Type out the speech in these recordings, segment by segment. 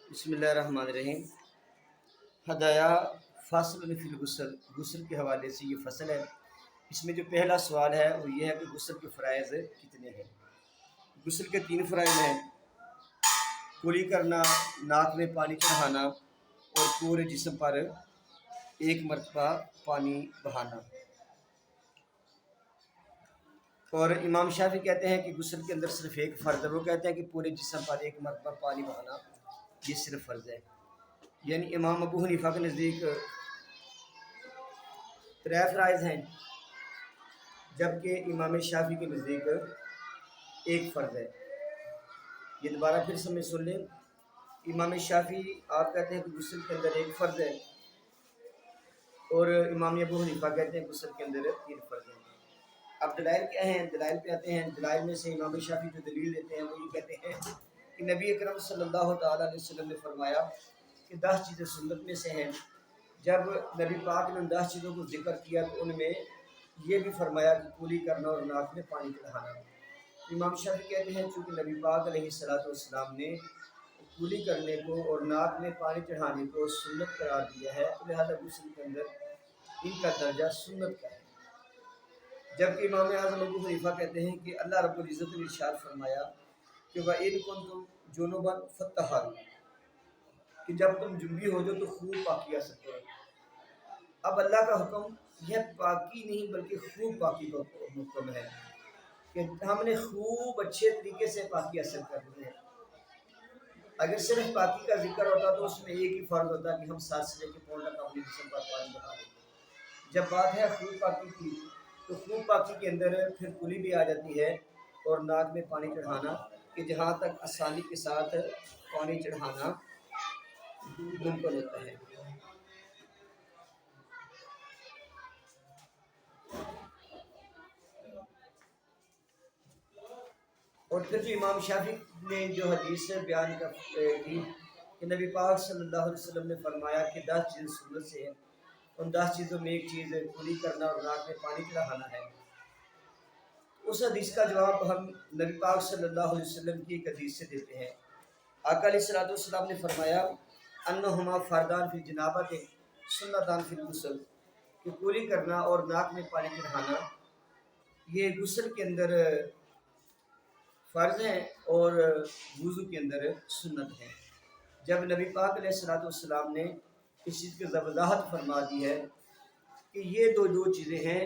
بسم اللہ الرحمن الرحیم۔ ہدایہ فاصل فی الغسل، غسل کے حوالے سے یہ فصل ہے۔ اس میں جو پہلا سوال ہے وہ یہ ہے کہ غسل کے فرائض کتنے ہیں۔ غسل کے 3 فرائض ہیں: کلی کرنا، ناک میں پانی چڑھانا اور پورے جسم پر ایک مرتبہ پانی بہانا۔ اور امام شافعی کہتے ہیں کہ غسل کے اندر صرف ایک فرض ہے، وہ کہتے ہیں کہ پورے جسم پر ایک مرتبہ پانی بہانا یہ صرف فرض ہے۔ یعنی امام ابو حنیفہ کے نزدیک 3 فرائض ہیں، جبکہ امام شافعی کے نزدیک ایک فرض ہے۔ یہ دوبارہ پھر سے سن لیں، امام شافعی آپ کہتے ہیں کہ غسل کے اندر ایک فرض ہے، اور امام ابو حنیفہ کہتے ہیں غسل کے اندر 3 فرض ہیں۔ اب دلائل کیا ہیں؟ دلائل پہ آتے ہیں۔ دلائل میں سے امام شافعی جو دلیل دیتے ہیں وہ یہ کہتے ہیں کہ نبی اکرم صلی اللہ تعالیٰ علیہ وسلم نے فرمایا کہ 10 چیزیں سنت میں سے ہیں۔ جب نبی پاک نے ان 10 چیزوں کو ذکر کیا تو ان میں یہ بھی فرمایا کہ کولی کرنا اور ناک میں پانی چڑھانا۔ امام شافعی کہتے ہیں چونکہ نبی پاک علیہ السلام نے کولی کرنے کو اور ناک میں پانی چڑھانے کو سنت قرار دیا ہے، لہذا غسل کے اندر ان کا درجہ سنت کا ہے۔ جبکہ امام اعظم ابو حنیفہ کہتے ہیں کہ اللہ رب العزت نے ارشاد فرمایا کہ وَإِن كُنتُمْ جُنُبًا فَطَّهَّرُوا، کہ جب تم جنبی ہو جو تو خوب پاکی حاصل کرو۔ اب اللہ کا حکم یہ پاکی نہیں بلکہ خوب پاکی کا حکم ہے کہ ہم نے خوب اچھے طریقے سے پاکی حاصل کرنی ہے۔ اگر صرف پاکی کا ذکر ہوتا تو اس میں ایک ہی فرض ہوتا کہ ہم سر سے لے کے پاؤں تک اپنے جسم پر پانی بہا دیں۔ جب بات ہے خوب پاکی کی تو خوب پاکی کے اندر پھر کلی بھی آ جاتی ہے اور ناک میں پانی چڑھانا، کہ جہاں تک آسانی کے ساتھ پانی چڑھانا ممکن ہوتا ہے۔ اور پھر جو امام شافعی نے جو حدیث بیان کی کہ نبی پاک صلی اللہ علیہ وسلم نے فرمایا کہ 10 چیزیں سنت سے ہیں، ان 10 چیزوں میں ایک چیز کلی کرنا اور ناک میں پانی چڑھانا ہے۔ اس حدیث کا جواب ہم نبی پاک صلی اللہ علیہ وسلم کی ایک حدیث سے دیتے ہیں۔ آقا علیہ السلام نے فرمایا انہما فردان فی الجنابۃ سنتان فی الغسل، کہ کولی کرنا اور ناک میں پانی چڑھانا یہ غسل کے اندر فرض ہیں اور وضو کے اندر سنت ہے۔ جب نبی پاک علیہ السلام نے اس چیز کی وضاحت فرما دی ہے کہ یہ دو چیزیں ہیں،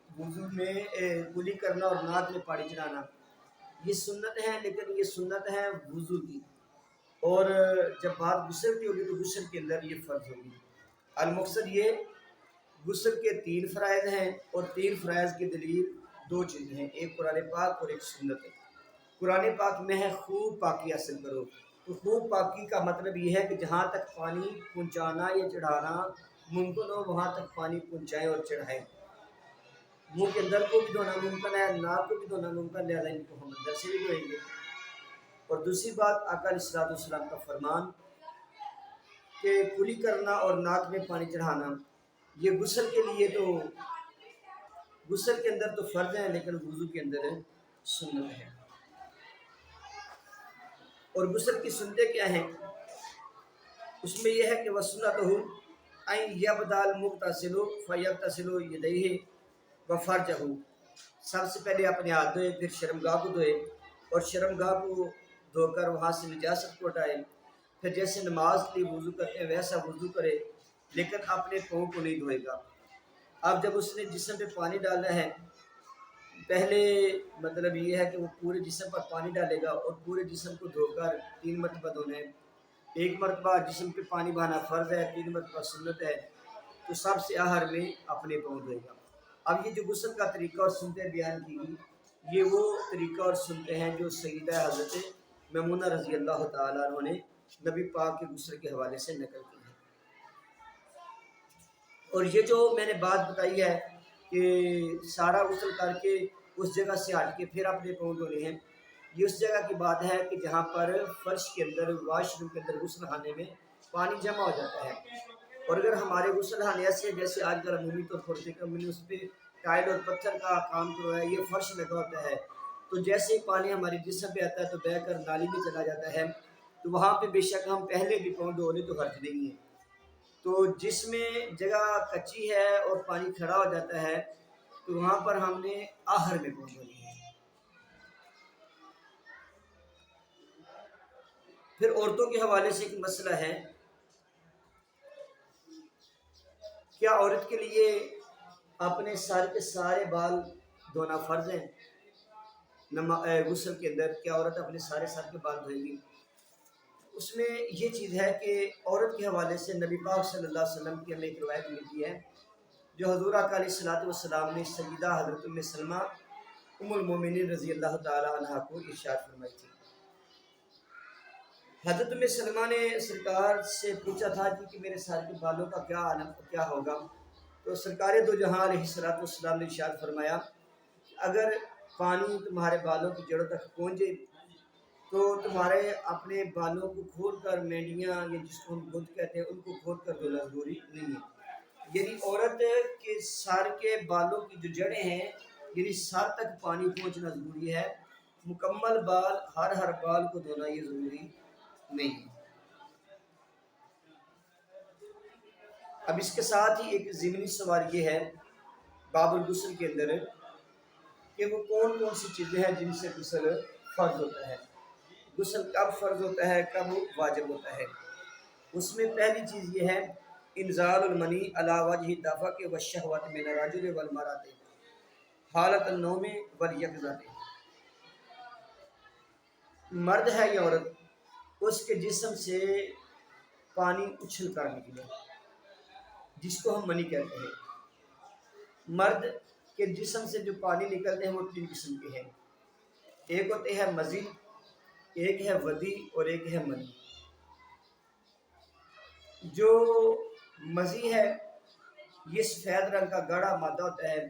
وضو میں کلی کرنا اور ناک میں پانی چڑھانا یہ سنت ہے، لیکن یہ سنت ہے وضو کی، اور جب بات غسل کی ہوگی تو غسل کے اندر یہ فرض ہوگی۔ المقصد یہ غسل کے 3 فرائض ہیں، اور 3 فرائض کی دلیل 2 چیزیں ہیں، ایک قرآن پاک اور ایک سنت ہے۔ قرآن پاک میں ہے خوب پاکی حاصل کرو، تو خوب پاکی کا مطلب یہ ہے کہ جہاں تک پانی پہنچانا یا چڑھانا ممکن ہو وہاں تک پانی پہنچائیں اور چڑھائیں۔ منہ کے اندر کو بھی دھونا ممکن ہے، ناک کو بھی دھونا ممکن ہے، لہٰذا ان کو ہم اندر سے بھی دھوئیں گے۔ اور دوسری بات آقا علیہ السلام کا فرمان کہ کلی کرنا اور ناک میں پانی چڑھانا یہ غسل کے لیے تو غسل کے اندر تو فرض ہے، لیکن وضو کے اندر سنت ہے۔ اور غسل کی سنتیں کیا ہیں؟ اس میں یہ ہے کہ وَسُنَّتُهُ أَن يَبْدَأَ الْمُغْتَسِلُ فَيَغْتَسِلُ يَدَيْهِ وَفَرْجَهُ، سب سے پہلے اپنے ہاتھ دھوئے، پھر شرمگاہ کو دھوئے اور شرمگاہ کو دھو کر وہاں سے نجاست کو ہٹائے، پھر جیسے نماز کے لیے وضو کرتے ہیں ویسا وضو کرے، لیکن اپنے پاؤں کو نہیں دھوئے گا۔ اب جب اس نے جسم پہ پانی ڈالنا ہے، پہلے مطلب یہ ہے کہ وہ پورے جسم پر پانی ڈالے گا اور پورے جسم کو دھو کر 3 مرتبہ دھونا ہے۔ 1 مرتبہ جسم پہ پانی بہانا فرض ہے، 3 مرتبہ سنت ہے، تو سب سے آخر میں اپنے پاؤں دھوئے گا۔ اب یہ جو غسل کا طریقہ اور سنتیں بیان کی گئی یہ وہ طریقہ اور سنتیں ہیں جو سیدہ حضرت میمونہ رضی اللہ تعالیٰ عنہ نے نبی پاک کے غسل کے حوالے سے نقل کی ہے۔ اور یہ جو میں نے بات بتائی ہے کہ سارا غسل کر کے اس جگہ سے ہٹ کے پھر اپنے پاؤں دھونے ہیں، یہ اس جگہ کی بات ہے کہ جہاں پر فرش کے اندر واش روم کے اندر غسل خانے میں پانی جمع ہو جاتا ہے۔ اور اگر ہمارے غسل خانے ایسے جیسے آج کل عمومی طور پر دیکھا میں نے اس پہ ٹائل اور پتھر کا کام کروایا ہے، یہ فرش لگا ہوتا ہے، تو جیسے ہی پانی ہمارے جسم پہ آتا ہے تو بہہ کر نالی میں چلا جاتا ہے، تو وہاں پہ بے شک ہم پہلے بھی پاؤں دھو لیں تو حرج نہیں ہے۔ تو جس میں جگہ کچی ہے اور پانی کھڑا ہو جاتا ہے تو وہاں پر ہم نے آخر میں پاؤں دھونے ہیں۔ پھر عورتوں کے حوالے سے ایک مسئلہ ہے، کیا عورت کے لیے اپنے سر کے سارے بال دھونا فرض ہے؟ غسل کے اندر کیا عورت اپنے سارے سر کے بال دھوئے گی؟ اس میں یہ چیز ہے کہ عورت کے حوالے سے نبی پاک صلی اللہ علیہ وسلم کی ہمیں ایک روایت ملتی ہے جو حضور آقا علیہ الصلوۃ والسلام نے سیدہ حضرت ام سلمہ ام المومنین رضی اللہ تعالی عنہا کو ارشاد فرمائی تھی۔ حضرت ام سلمہ نے سرکار سے پوچھا تھا کہ میرے سر کے بالوں کا کیا ہوگا؟ تو سرکار دو جہاں علیہ الصلوۃ والسلام نے ارشاد فرمایا کہ اگر پانی تمہارے بالوں کی جڑوں تک پہنچے تو تمہارے اپنے بالوں کو کھول کر مینڈیاں یا جس کو ہم گند کہتے ہیں ان کو کھول کر دھونا ضروری نہیں ہے۔ یعنی عورت کے سر کے بالوں کی جو جڑیں ہیں یعنی سر تک پانی پہنچنا ضروری ہے، مکمل بال ہر بال کو دھونا یہ ضروری نہیں ہے۔ اب اس کے ساتھ ہی ایک ضمنی سوال یہ ہے باب الغسل کے اندر کہ وہ کون کون سی چیزیں ہیں جن سے غسل فرض ہوتا ہے، غسل کب فرض ہوتا ہے، کب واجب ہوتا ہے۔ اس میں پہلی چیز یہ ہے انزال المنی علی وجہ دفق والشہوۃ من الرجل والمرأۃ حالت النوم والیقظۃ۔ مرد ہے یا عورت، اس کے جسم سے پانی اچھل کر نکلے جس کو ہم منی کہتے ہیں۔ مرد کے جسم سے جو پانی نکلتے ہیں وہ تین قسم کے ہیں، ایک ہوتے ہیں مزی، ایک ہے ودی اور ایک ہے منی۔ جو مزی ہے یہ سفید رنگ کا گاڑھا مادہ ہوتا ہے،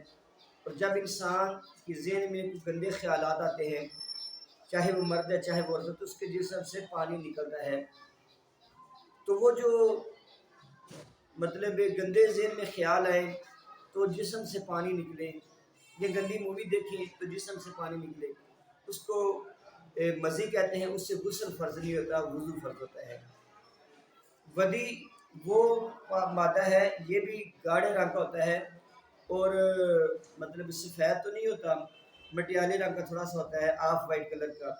اور جب انسان کے ذہن میں کوئی گندے خیالات آتے ہیں چاہے وہ مرد ہے چاہے وہ عورت، تو اس کے جسم سے پانی نکلتا ہے، تو وہ جو مطلب گندے ذہن میں خیال آئے تو جسم سے پانی نکلے، یہ گندی مووی دیکھیں تو جسم سے پانی نکلے، اس کو مزی کہتے ہیں۔ اس سے غسل فرض نہیں ہوتا، وضو فرض ہوتا ہے۔ ودی وہ مادہ ہے، یہ بھی گاڑھے رنگ کا ہوتا ہے اور مطلب سفید تو نہیں ہوتا، مٹیالے رنگ کا تھوڑا سا ہوتا ہے، آف وائٹ کلر کا،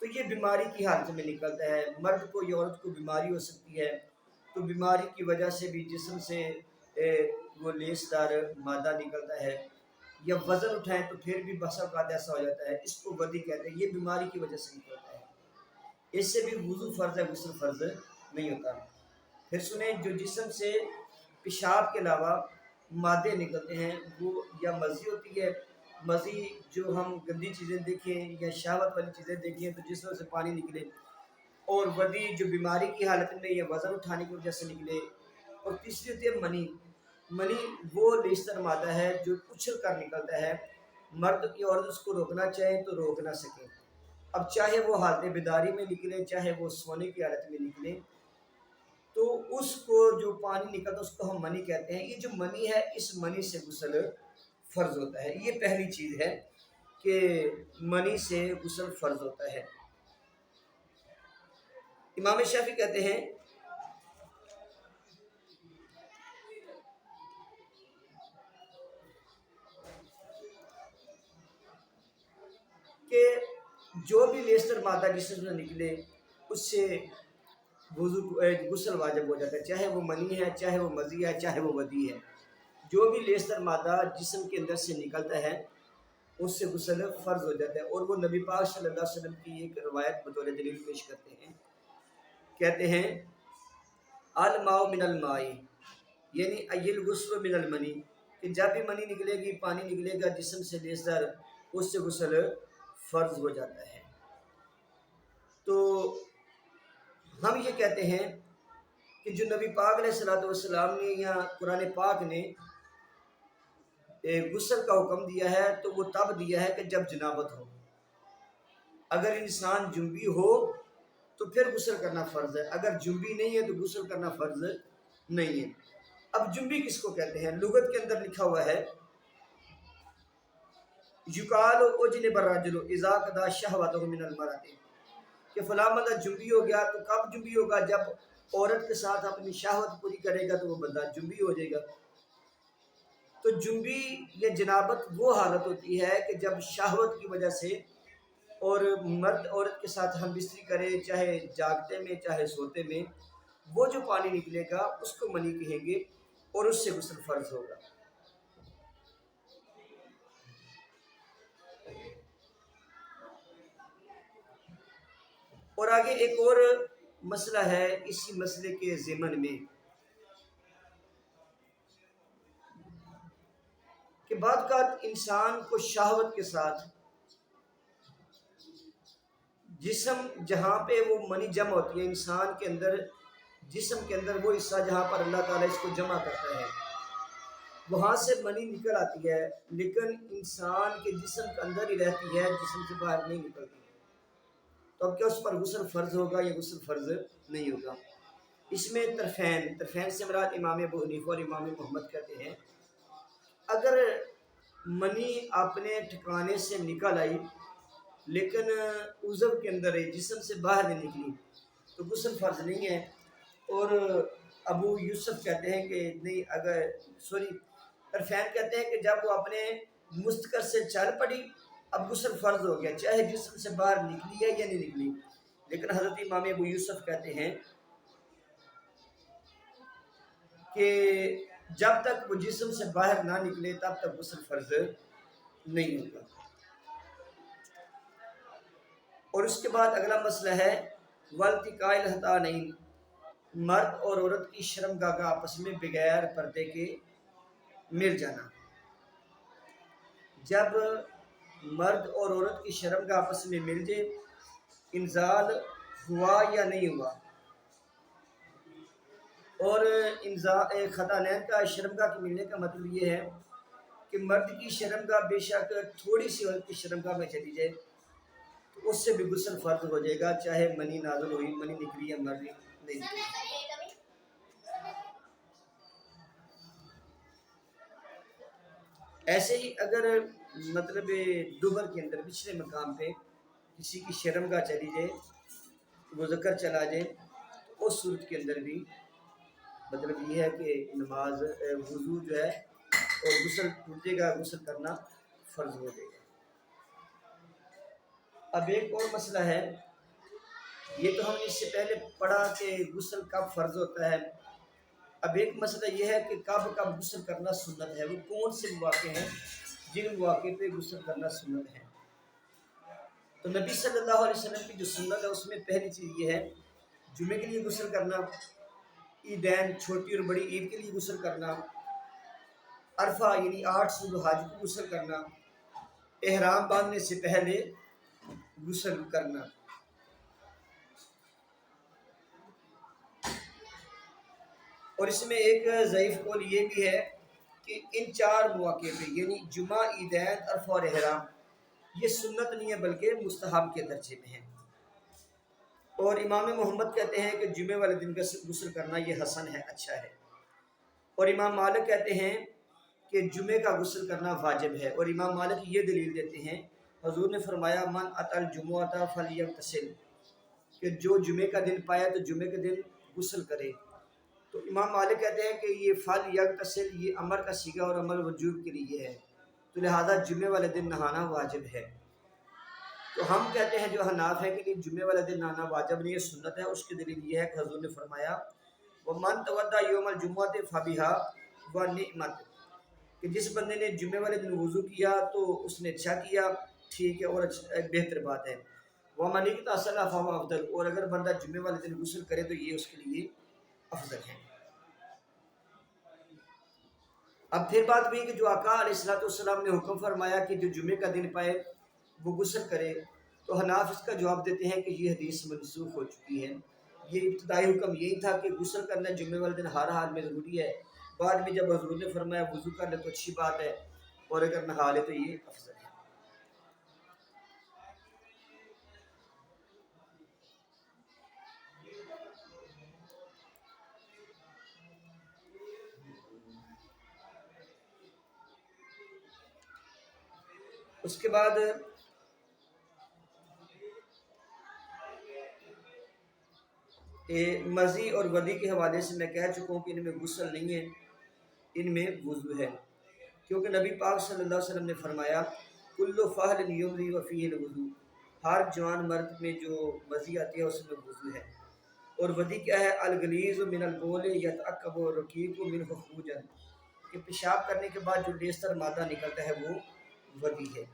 تو یہ بیماری کی حالت میں نکلتا ہے۔ مرد کو یا عورت کو بیماری ہو سکتی ہے تو بیماری کی وجہ سے بھی جسم سے وہ لیس دار مادہ نکلتا ہے، یا وزن اٹھائیں تو پھر بھی بسا اوقات ایسا ہو جاتا ہے، اس کو ودی کہتے ہیں، یہ بیماری کی وجہ سے نکلتا ہے، اس سے بھی وضو فرض ہے، غسل فرض نہیں ہوتا۔ پھر سنیں جو جسم سے پیشاب کے علاوہ مادے نکلتے ہیں وہ یا مزی ہوتی ہے، مزی جو ہم گندی چیزیں دیکھیں یا شہوت والی چیزیں دیکھیں تو جسم سے پانی نکلے، اور ودی جو بیماری کی حالت میں یا وزن اٹھانے کی وجہ سے نکلے، اور تیسری ہوتی ہے منی۔ منی وہ لیستر مادہ ہے جو اچھل کر نکلتا ہے، مرد کی عورت اس کو روکنا چاہے تو روک نہ سکے، اب چاہے وہ حالت بیداری میں نکلے چاہے وہ سونے کی حالت میں نکلے، تو اس کو جو پانی نکلتا اس کو ہم منی کہتے ہیں۔ یہ جو منی ہے اس منی سے غسل فرض ہوتا ہے، یہ پہلی چیز ہے کہ منی سے غسل فرض ہوتا ہے۔ امام شافعی کہتے ہیں کہ جو بھی لیستر مادہ جسم سے نکلے اس سے غسل واجب ہو جاتا ہے، چاہے وہ منی ہے چاہے وہ مزی ہے چاہے وہ ودی ہے، جو بھی لیستر مادہ جسم کے اندر سے نکلتا ہے اس سے غسل فرض ہو جاتا ہے۔ اور وہ نبی پاک صلی اللہ علیہ وسلم کی ایک روایت بطور دلیل پیش کرتے ہیں، کہتے ہیں الماء من الماء یعنی ایل غسل من المنی، کہ جب بھی منی نکلے گی پانی نکلے گا جسم سے لیستر اس سے غسل فرض ہو جاتا ہے۔ تو ہم یہ کہتے ہیں کہ جو نبی پاک علیہ الصلوۃ والسلام نے یا قرآن پاک نے غسل کا حکم دیا ہے تو وہ تب دیا ہے کہ جب جنابت ہو، اگر انسان جنبی ہو تو پھر غسل کرنا فرض ہے، اگر جنبی نہیں ہے تو غسل کرنا فرض نہیں ہے۔ اب جنبی کس کو کہتے ہیں؟ لغت کے اندر لکھا ہوا ہے یقال اجنب الرجل اذا قضى شهوته من المرأة، کہ فلاں بندہ جنبی ہو گیا، تو کب جنبی ہوگا؟ جب عورت کے ساتھ اپنی شہوت پوری کرے گا تو وہ بندہ جنبی ہو جائے گا۔ تو جنبی یا جنابت وہ حالت ہوتی ہے کہ جب شہوت کی وجہ سے اور مرد عورت کے ساتھ ہم بستری کرے، چاہے جاگتے میں چاہے سوتے میں، وہ جو پانی نکلے گا اس کو منی کہیں گے اور اس سے غسل فرض ہوگا۔ اور آگے ایک اور مسئلہ ہے اسی مسئلے کے ضمن میں کہ بعض اوقات انسان کو شہوت کے ساتھ جسم جہاں پہ وہ منی جمع ہوتی ہے، انسان کے اندر جسم کے اندر وہ حصہ جہاں پر اللہ تعالیٰ اس کو جمع کرتا ہے، وہاں سے منی نکل آتی ہے، لیکن انسان کے جسم کے اندر ہی رہتی ہے، جسم سے باہر نہیں نکلتی۔ تو اب کیا اس پر غسل فرض ہوگا یا غسل فرض نہیں ہوگا؟ اس میں طرفین سے مراد امام ابو حنیفہ اور امام محمد کہتے ہیں اگر منی اپنے ٹھکانے سے نکل آئی لیکن عضو کے اندر ہے، جسم سے باہر نہیں نکلی، تو غسل فرض نہیں ہے۔ اور ابو یوسف کہتے ہیں کہ نہیں، طرفین کہتے ہیں کہ جب وہ اپنے مستقر سے چل پڑی اب غسل فرض ہو گیا، چاہے جسم سے باہر نکلی ہے یا نہیں نکلی۔ لیکن حضرت امام ابو یوسف کہتے ہیں کہ جب تک وہ جسم سے باہر نہ نکلے تب تک غسل فرض نہیں ہوگا۔ اور اس کے بعد اگلا مسئلہ ہے والتقاء الختانین، مرد اور عورت کی شرمگاہ کا آپس میں بغیر پردے کے مل جانا۔ جب مرد اور عورت کی شرمگاہ آپس میں مل جائے، انزال ہوا یا نہیں ہوا، اور ختانین کا شرمگاہ کے ملنے کا مطلب یہ ہے کہ مرد کی شرمگاہ بے شک تھوڑی سی عورت کی شرمگاہ میں چلی جائے تو اس سے بھی غسل فرض ہو جائے گا، چاہے منی نازل ہوئی، منی نکلی یا مرضی نہیں نکلی۔ ایسے ہی اگر مطلب دوبر کے اندر پچھلے مقام پہ کسی کی شرمگاہ چلی جائے، وہ ذکر چلا جائے، تو اس صورت کے اندر بھی مطلب یہ ہے کہ نماز وضو جو ہے اور غسل ٹوٹے گا، غسل کرنا فرض ہو جائے گا۔ اب ایک اور مسئلہ ہے، یہ تو ہم نے اس سے پہلے پڑھا کہ غسل کب فرض ہوتا ہے۔ اب ایک مسئلہ یہ ہے کہ کب غسل کرنا سنت ہے، وہ کون سے مواقع ہیں جن مواقع پہ غسل کرنا سنت ہے۔ تو نبی صلی اللہ علیہ وسلم کی جو سنت ہے اس میں پہلی چیز یہ ہے جمعے کے لیے غسل کرنا، عیدین چھوٹی اور بڑی عید کے لیے غسل کرنا، عرفہ یعنی 8 ذو الحج کو غسل کرنا، احرام باندھنے سے پہلے غسل کرنا۔ اور اس میں ایک ضعیف قول یہ بھی ہے کہ ان 4 مواقع پہ یعنی جمعہ، عیدین، عرفہ اور احرام یہ سنت نہیں ہے بلکہ مستحب کے درجے میں ہے۔ اور امام محمد کہتے ہیں کہ جمعے والے دن غسل کرنا یہ حسن ہے، اچھا ہے۔ اور امام مالک کہتے ہیں کہ جمعے کا غسل کرنا واجب ہے، اور امام مالک یہ دلیل دیتے ہیں حضور نے فرمایا من اتی الجمعۃ فلیغتسل، کہ جو جمعے کا دن پایا تو جمعے کے دن غسل کرے۔ تو امام مالک کہتے ہیں کہ یہ فلیغتسل یہ امر کا صیغہ اور امر وجوب کے لیے ہے، تو لہذا جمعے والے دن نہانا واجب ہے۔ تو ہم کہتے ہیں جو حناف ہے کہ جمعے والے دن نہانا واجب نہیں ہے، سنت ہے۔ اس کی دلیل یہ ہے کہ حضور نے فرمایا وَمَن تَوَضَّأَ يَوْمَ الْجُمُعَةِ فَبِهَا وَنِعْمَتْ، کہ جس بندے نے جمعے والے دن وضو کیا تو اس نے اچھا کیا، ٹھیک ہے، اور بہتر بات ہے۔ وَمَنِ اغْتَسَلَ فَهُوَ أَفْضَلُ، اور اگر بندہ جمعے والے دن غسل کرے تو یہ اس کے لیے افضل ہے۔ اب پھر بات ہوئی کہ جو آقا علیہ السلام نے حکم فرمایا کہ جو جمعے کا دن پائے وہ غسل کرے، تو حناف اس کا جواب دیتے ہیں کہ یہ حدیث منسوخ ہو چکی ہے۔ یہ ابتدائی حکم یہی تھا کہ غسل کرنا جمعے والے دن ہر حال میں ضروری ہے، بعد میں جب حضور نے فرمایا وضو کر لے تو اچھی بات ہے، اور اگر نہا لے تو یہ افضل ہے۔ اس کے بعد مزی اور ودی کے حوالے سے میں کہہ چکا ہوں کہ ان میں غسل نہیں ہے، ان میں وضو ہے، کیونکہ نبی پاک صلی اللہ علیہ وسلم نے فرمایا کل فہل یمضی وفیہ الوضو، ہر جوان مرد میں جو مزی آتی ہے اس میں وضو ہے۔ اور ودی کیا ہے؟ الغلیظ من البول یتعقب الرقیق منہ خروجا، کہ پیشاب کرنے کے بعد جو لیستر مادہ نکلتا ہے وہ ودی ہے۔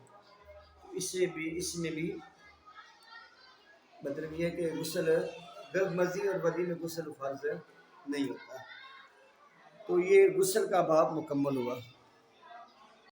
اس میں بھی مطلب یہ ہے کہ غسل مزی اور ودی میں غسل فرض نہیں ہوتا۔ تو یہ غسل کا باب مکمل ہوا۔